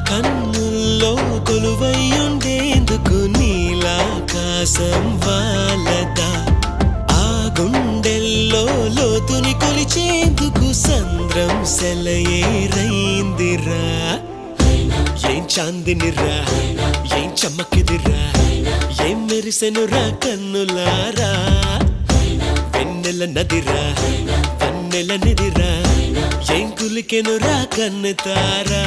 కన్నుల్లో కొలువయ్యుండేందుకు నీలాకాశం వాలదా ఆ గుండెల్లో లోతుని కొలిచేందుకు సంద్రం సెలయేరైందిరా ఏం చాందినిరా ఏం చమ్మకిదిరా ఏం మెరిసెనురా కన్నులారా వెన్నెల నదిరా వన్నెల నిదిరా ఏం కులికెనురా కన్నుతారా